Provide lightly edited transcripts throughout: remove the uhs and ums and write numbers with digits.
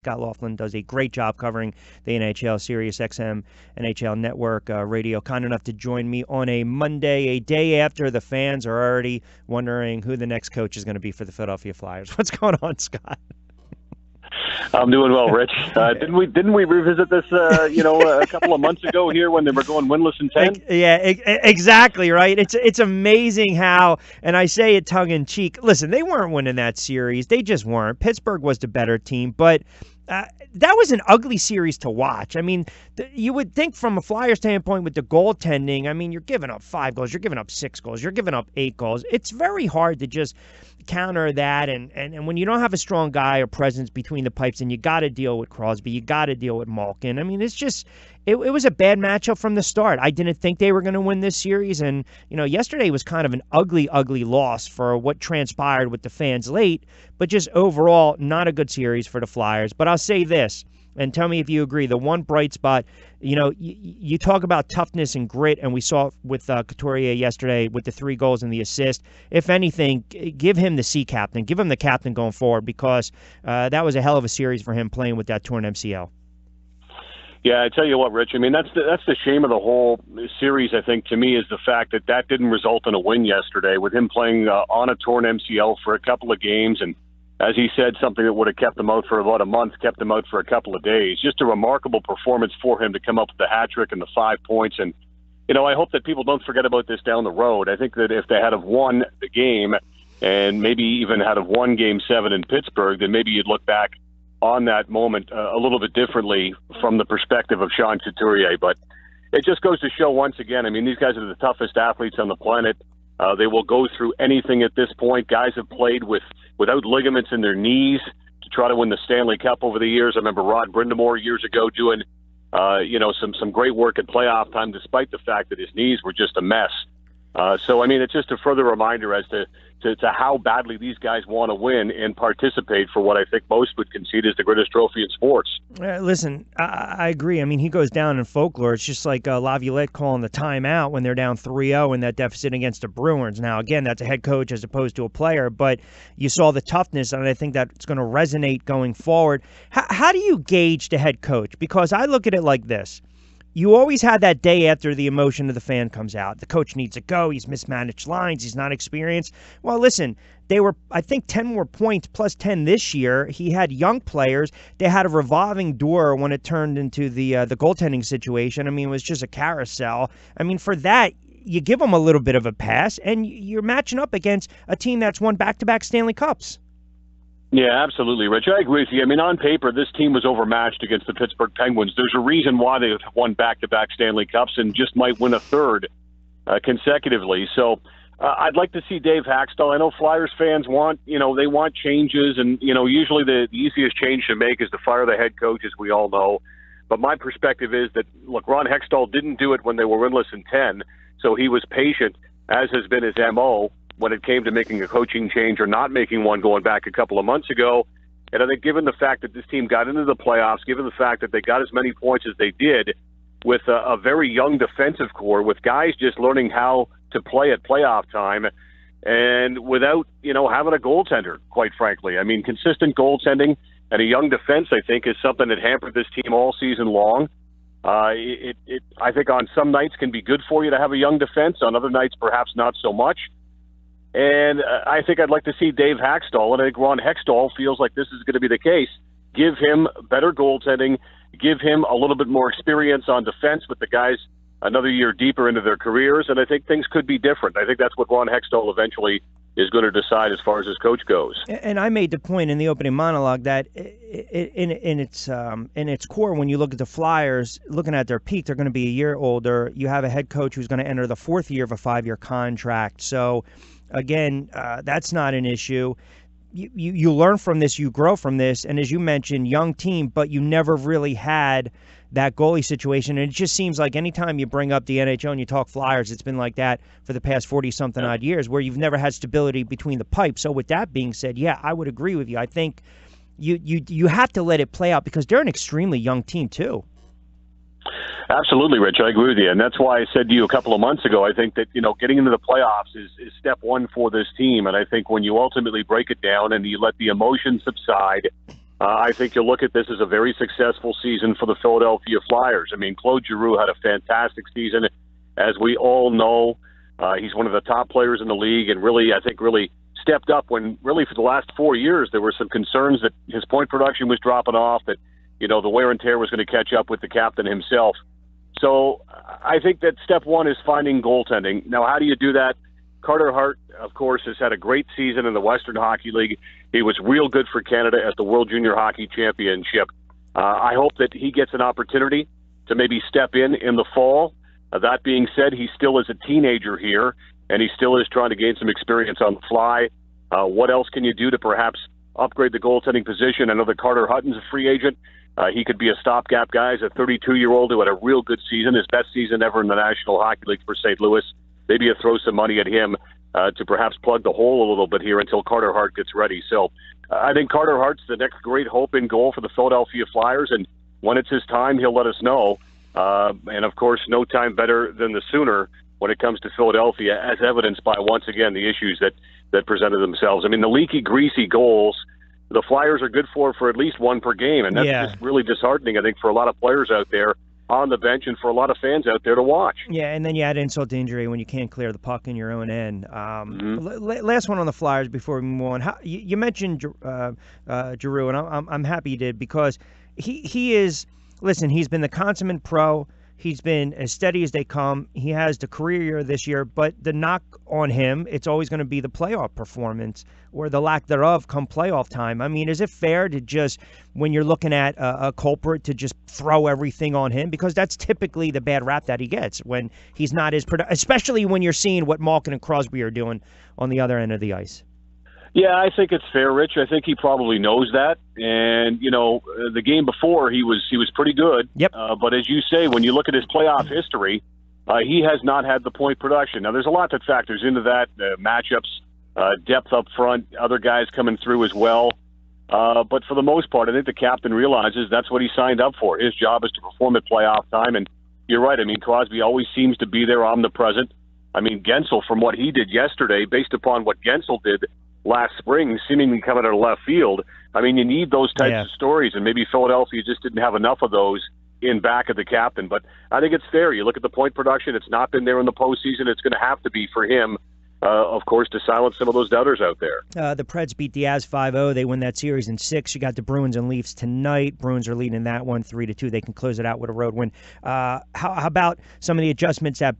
Scott Laughlin does a great job covering the NHL, SiriusXM, NHL Network radio. Kind enough to join me on a Monday, a day after the fans are already wondering who the next coach is going to be for the Philadelphia Flyers. What's going on, Scott? I'm doing well, Rich. Didn't we revisit this, a couple of months ago here when they were going winless in 10? Yeah, exactly, right? It's amazing how, and I say it tongue-in-cheek, listen, they weren't winning that series. They just weren't. Pittsburgh was the better team, but that was an ugly series to watch. I mean, you would think from a Flyer standpoint with the goaltending, I mean, you're giving up 5 goals, you're giving up 6 goals, you're giving up 8 goals. It's very hard to just counter that, and when you don't have a strong guy or presence between the pipes, and you got to deal with Crosby, you got to deal with Malkin. I mean, it's just it was a bad matchup from the start. I didn't think they were going to win this series, and yesterday was kind of an ugly loss for what transpired with the fans late, but just overall not a good series for the Flyers. But I'll say this, and tell me if you agree, the one bright spot, you talk about toughness and grit, and we saw it with Couturier yesterday with the 3 goals and the assist. If anything, give him the C captain. Give him the captain going forward, because that was a hell of a series for him playing with that torn MCL. Yeah, I tell you what, Rich, I mean, that's the shame of the whole series, I think, to me, is the fact that didn't result in a win yesterday, with him playing on a torn MCL for a couple of games, and as he said, something that would have kept him out for about a month, kept him out for a couple of days. Just a remarkable performance for him to come up with the hat trick and the 5 points. And, I hope that people don't forget about this down the road. I think that if they had have won the game, and maybe even had have won Game 7 in Pittsburgh, then maybe you'd look back on that moment a little bit differently from the perspective of Sean Couturier. But it just goes to show once again, I mean, these guys are the toughest athletes on the planet. They will go through anything at this point. Guys have played without ligaments in their knees to try to win the Stanley Cup over the years. I remember Rod Brindamore years ago doing, some great work at playoff time, despite the fact that his knees were just a mess. So, I mean, it's just a further reminder as to how badly these guys want to win and participate for what I think most would concede is the greatest trophy in sports. Listen, I agree. I mean, he goes down in folklore. It's just like Laviolette calling the timeout when they're down 3-0 in that deficit against the Bruins. Now, again, that's a head coach as opposed to a player, but you saw the toughness, and I think that's going to resonate going forward. How do you gauge the head coach? Because I look at it like this. You always had that day after the emotion of the fan comes out. The coach needs to go. He's mismanaged lines. He's not experienced. Well, listen, they were, I think, 10 more points plus 10 this year. He had young players. They had a revolving door when it turned into the goaltending situation. I mean, it was just a carousel. I mean, for that, you give them a little bit of a pass, and you're matching up against a team that's won back-to-back Stanley Cups. Yeah, absolutely, Rich. I agree with you. I mean, on paper, this team was overmatched against the Pittsburgh Penguins. There's a reason why they've won back-to-back Stanley Cups and just might win a third consecutively. So I'd like to see Dave Haxtell. I know Flyers fans want, they want changes, and, usually the easiest change to make is to fire the head coach, as we all know. But my perspective is that, look, Ron Hextall didn't do it when they were winless in 10, so he was patient, as has been his MO, when it came to making a coaching change or not making one going back a couple of months ago. And I think given the fact that this team got into the playoffs, given the fact that they got as many points as they did with a very young defensive core, with guys just learning how to play at playoff time, and without, having a goaltender, quite frankly. I mean, consistent goaltending and a young defense, I think, is something that hampered this team all season long. I think on some nights can be good for you to have a young defense. On other nights, perhaps not so much. And I think I'd like to see Dave Haxtell, and I think Ron Hextall feels like this is going to be the case. Give him better goaltending, give him a little bit more experience on defense with the guys another year deeper into their careers, and I think things could be different. I think that's what Ron Hextall eventually is going to decide as far as his coach goes. And I made the point in the opening monologue that in its core, when you look at the Flyers, looking at their peak, they're going to be a year older. You have a head coach who's going to enter the 4th year of a 5-year contract. So, again, that's not an issue. You learn from this, you grow from this, and as you mentioned, young team, but you never really had that goalie situation. And it just seems like anytime you bring up the NHL and you talk Flyers, it's been like that for the past 40-something odd years, where you've never had stability between the pipes. So with that being said, yeah, I would agree with you. I think you have to let it play out, because they're an extremely young team too. Absolutely, Rich. I agree with you. And that's why I said to you a couple of months ago, I think that, getting into the playoffs is step one for this team. And I think when you ultimately break it down and you let the emotion subside, I think you'll look at this as a very successful season for the Philadelphia Flyers. I mean, Claude Giroux had a fantastic season. As we all know, he's one of the top players in the league and really, I think, really stepped up when really for the last 4 years there were some concerns that his point production was dropping off, that, you know, the wear and tear was going to catch up with the captain himself. So I think that step one is finding goaltending. Now, how do you do that? Carter Hart, of course, has had a great season in the Western Hockey League. He was real good for Canada at the World Junior Hockey Championship. I hope that he gets an opportunity to maybe step in the fall. That being said, he still is a teenager here, and he still is trying to gain some experience on the fly. What else can you do to perhaps upgrade the goaltending position? I know that Carter Hutton's a free agent. He could be a stopgap guy. He's a 32-year-old who had a real good season, his best season ever in the National Hockey League for St. Louis. Maybe you throw some money at him to perhaps plug the hole a little bit here until Carter Hart gets ready. So I think Carter Hart's the next great hope in goal for the Philadelphia Flyers, and when it's his time, he'll let us know. And, of course, no time better than the sooner when it comes to Philadelphia, as evidenced by, once again, the issues that presented themselves. I mean, the leaky, greasy goals, the Flyers are good for at least one per game, and that's just really disheartening, I think, for a lot of players out there on the bench and for a lot of fans out there to watch. Yeah, and then you add insult to injury when you can't clear the puck in your own end. Last one on the Flyers before we move on. You mentioned Giroux, and I'm happy you did, because he is, listen, he's been the consummate pro. He's been as steady as they come. He has the career year this year, but the knock on him, it's always going to be the playoff performance or the lack thereof come playoff time. I mean, is it fair to just, when you're looking at a culprit, to just throw everything on him? Because that's typically the bad rap that he gets when he's not as productive, especially when you're seeing what Malkin and Crosby are doing on the other end of the ice. Yeah, I think it's fair, Rich. I think he probably knows that. And, you know, the game before, he was pretty good. Yep. But as you say, when you look at his playoff history, he has not had the point production. Now, there's a lot that factors into that, matchups, depth up front, other guys coming through as well. But for the most part, I think the captain realizes that's what he signed up for. His job is to perform at playoff time. And you're right. I mean, Crosby always seems to be there omnipresent. I mean, Gensel, from what he did yesterday, based upon what Gensel did last spring, seemingly coming out of left field. I mean, you need those types of stories, and maybe Philadelphia just didn't have enough of those in back of the captain. But I think it's fair. You look at the point production, it's not been there in the postseason. It's going to have to be for him, of course, to silence some of those doubters out there. The Preds beat the Avs 5-0. They win that series in 6. You got the Bruins and Leafs tonight. Bruins are leading that one 3-2. They can close it out with a road win. How about some of the adjustments that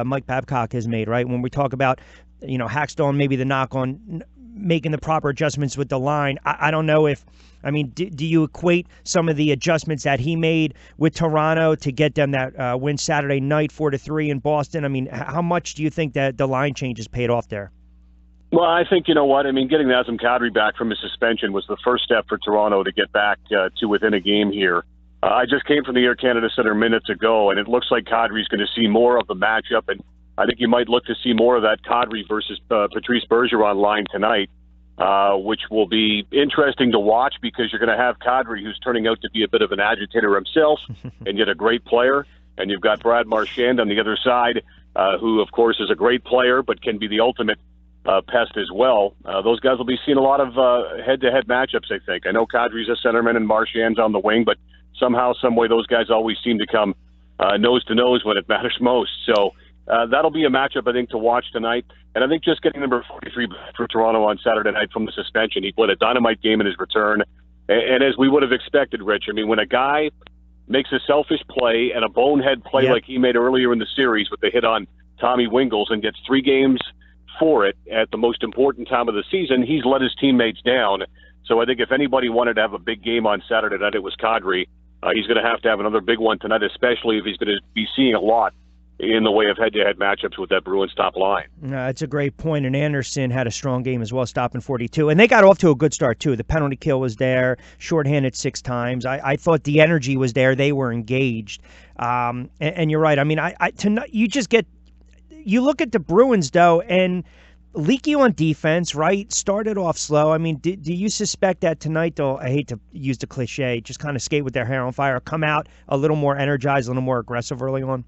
Mike Babcock has made, right? When we talk about, you know, Hackstall, maybe the knock on making the proper adjustments with the line. I don't know if, I mean, do you equate some of the adjustments that he made with Toronto to get them that win Saturday night 4-3 in Boston? I mean, how much do you think that the line changes paid off there? Well, I think, you know what, I mean, getting Nazem Kadri back from his suspension was the first step for Toronto to get back to within a game here. I just came from the Air Canada Center minutes ago, and it looks like Kadri's going to see more of the matchup, and I think you might look to see more of that Kadri versus Patrice Bergeron line tonight, which will be interesting to watch because you're going to have Kadri, who's turning out to be a bit of an agitator himself and yet a great player. And you've got Brad Marchand on the other side, who, of course, is a great player but can be the ultimate pest as well. Those guys will be seeing a lot of head-to-head matchups, I think. I know Kadri's a centerman and Marchand's on the wing, but somehow, some way, those guys always seem to come nose-to-nose when it matters most. So that'll be a matchup, I think, to watch tonight. And I think just getting number 43 back for Toronto on Saturday night from the suspension, he played a dynamite game in his return. And as we would have expected, Rich, I mean, when a guy makes a selfish play and a bonehead play like he made earlier in the series with the hit on Tommy Wingles and gets 3 games for it at the most important time of the season, he's let his teammates down. So I think if anybody wanted to have a big game on Saturday night, it was Kadri. He's going to have another big one tonight, especially if he's going to be seeing a lot in the way of head-to-head matchups with that Bruins top line. That's a great point, and Anderson had a strong game as well, stopping 42. And they got off to a good start, too. The penalty kill was there, shorthanded 6 times. I thought the energy was there. They were engaged. And you're right. I mean, tonight, you look at the Bruins, though, and leaky on defense, right? Started off slow. I mean, do you suspect that tonight, though, I hate to use the cliche, just kind of skate with their hair on fire, come out a little more energized, a little more aggressive early on?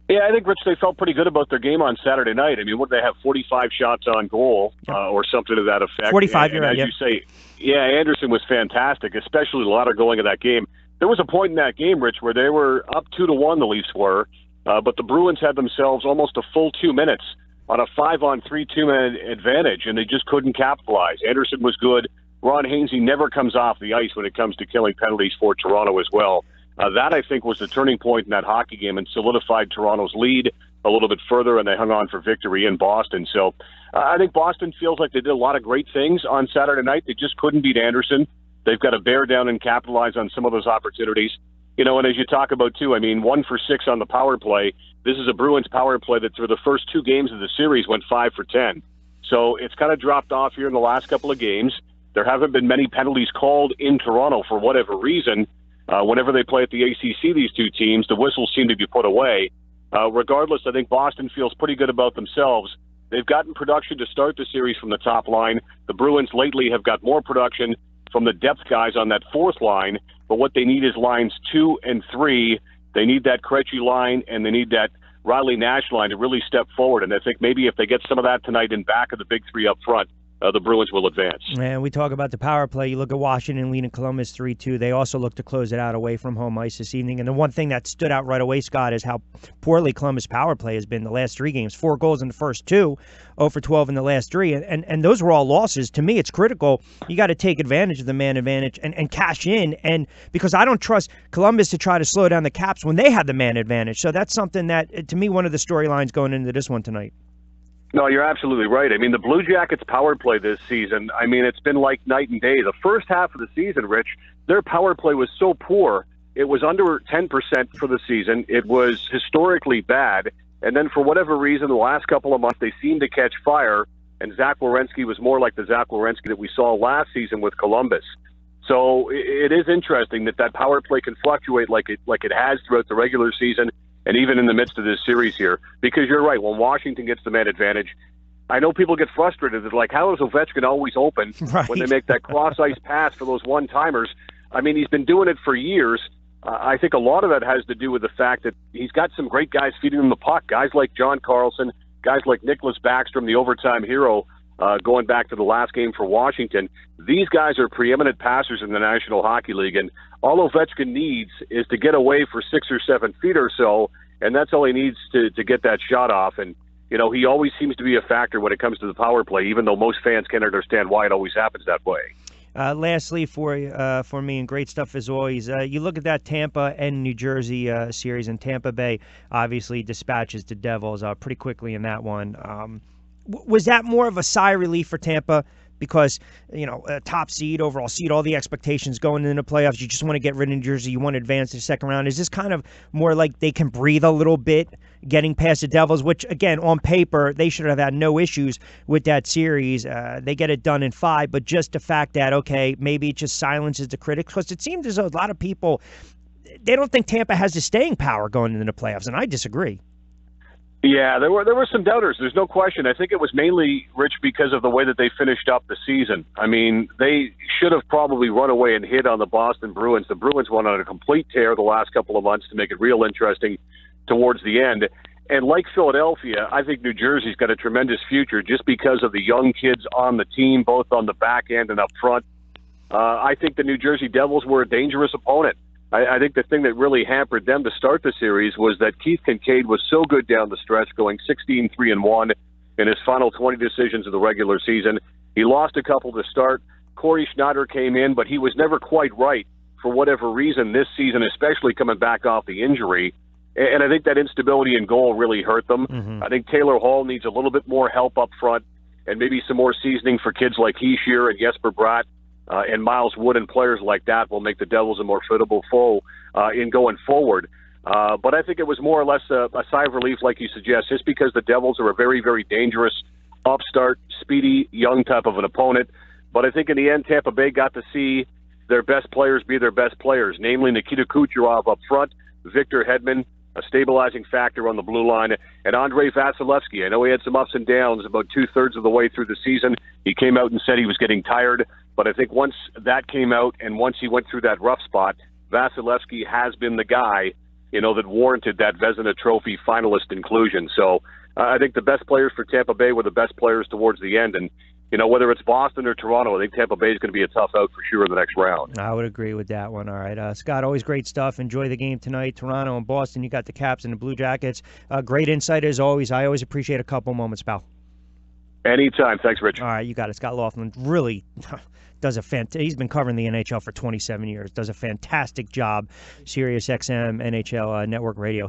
Yeah, I think, Rich, they felt pretty good about their game on Saturday night. I mean, what did they have, 45 shots on goal or something to that effect? 45, you're right, as you say, yeah, Anderson was fantastic, especially the latter going of that game. There was a point in that game, Rich, where they were up 2-1, the Leafs were, but the Bruins had themselves almost a full 2 minutes on a 5-on-3 2-minute advantage, and they just couldn't capitalize. Anderson was good. Ron Hainsey never comes off the ice when it comes to killing penalties for Toronto as well. That, I think, was the turning point in that hockey game and solidified Toronto's lead a little bit further, and they hung on for victory in Boston. So I think Boston feels like they did a lot of great things on Saturday night. They just couldn't beat Anderson. They've got to bear down and capitalize on some of those opportunities. You know, and as you talk about, too, I mean, 1 for 6 on the power play. This is a Bruins power play that through the first 2 games of the series went 5 for 10. So it's kind of dropped off here in the last couple of games. There haven't been many penalties called in Toronto for whatever reason. Whenever they play at the ACC, these two teams, the whistles seem to be put away. Regardless, I think Boston feels pretty good about themselves. They've gotten production to start the series from the top line. The Bruins lately have got more production from the depth guys on that fourth line, but what they need is lines 2 and 3. They need that Krejci line, and they need that Riley Nash line to really step forward. And I think maybe if they get some of that tonight in back of the big three up front, the Bruins will advance. And we talk about the power play. You look at Washington leading Columbus 3-2. They also look to close it out away from home ice this evening. And the one thing that stood out right away, Scott, is how poorly Columbus power play has been the last 3 games. 4 goals in the first 2, 0 for 12 in the last 3. And those were all losses. To me, it's critical. You got to take advantage of the man advantage and cash in. And because I don't trust Columbus to try to slow down the Caps when they have the man advantage. So that's something that, to me, one of the storylines going into this one tonight. No, you're absolutely right. I mean, the Blue Jackets' power play this season, I mean, it's been like night and day. The first half of the season, Rich, their power play was so poor, it was under 10% for the season. It was historically bad. And then for whatever reason, the last couple of months, they seemed to catch fire, and Zach Werenski was more like the Zach Werenski that we saw last season with Columbus. So it is interesting that power play can fluctuate like it has throughout the regular season, and even in the midst of this series here, because you're right, when Washington gets the man advantage, I know people get frustrated. It's like, how is Ovechkin always open when they make that cross-ice pass for those one-timers? I mean, he's been doing it for years. I think a lot of that has to do with the fact that he's got some great guys feeding him the puck, guys like John Carlson, guys like Nicholas Backstrom, the overtime hero, going back to the last game for Washington. These guys are preeminent passers in the National Hockey League, and all Ovechkin needs is to get away for 6 or 7 feet or so, and that's all he needs to get that shot off. And, you know, he always seems to be a factor when it comes to the power play, even though most fans can't understand why it always happens that way. Lastly, for me, and great stuff as always, you look at that Tampa and New Jersey series, and Tampa Bay obviously dispatches the Devils pretty quickly in that one. Was that more of a sigh of relief for Tampa? Because, you know, top seed, overall seed, all the expectations going into the playoffs, you just want to get rid of New Jersey, you want to advance to the second round. Is this kind of more like they can breathe a little bit getting past the Devils, which, again, on paper, they should have had no issues with that series. They get it done in 5, but just the fact that, okay, maybe it just silences the critics, because it seems as though a lot of people, they don't think Tampa has the staying power going into the playoffs, and I disagree. Yeah, there were some doubters. There's no question. I think it was mainly, Rich, because of the way that they finished up the season. I mean, they should have probably run away and hit on the Boston Bruins. The Bruins went on a complete tear the last couple of months to make it real interesting towards the end. And like Philadelphia, I think New Jersey's got a tremendous future just because of the young kids on the team, both on the back end and up front. I think the New Jersey Devils were a dangerous opponent. I think the thing that really hampered them to start the series was that Keith Kincaid was so good down the stretch, going 16-3-1 in his final 20 decisions of the regular season. He lost a couple to start. Corey Schneider came in, but he was never quite right for whatever reason this season, especially coming back off the injury. And I think that instability in goal really hurt them. I think Taylor Hall needs a little bit more help up front and maybe some more seasoning for kids like Heishier and Jesper Bratt. And Miles Wood and players like that will make the Devils a more formidable foe in going forward. But I think it was more or less a sigh of relief, like you suggest, just because the Devils are a very, very dangerous, upstart, speedy, young type of an opponent. But I think in the end, Tampa Bay got to see their best players be their best players, namely Nikita Kucherov up front, Victor Hedman, a stabilizing factor on the blue line, and Andrei Vasilevsky. I know he had some ups and downs about 2/3 of the way through the season. He came out and said he was getting tired, but I think once that came out and once he went through that rough spot, Vasilevsky has been the guy that warranted that Vezina Trophy finalist inclusion. So I think the best players for Tampa Bay were the best players towards the end. And, whether it's Boston or Toronto, I think Tampa Bay is going to be a tough out for sure in the next round. I would agree with that one. All right. Scott, always great stuff. Enjoy the game tonight. Toronto and Boston, you got the Caps and the Blue Jackets. Great insight as always. I always appreciate a couple moments, pal. Anytime. Thanks, Rich. All right, you got it. Scott Laughlin really does he's been covering the NHL for 27 years. Does a fantastic job. SiriusXM NHL Network Radio.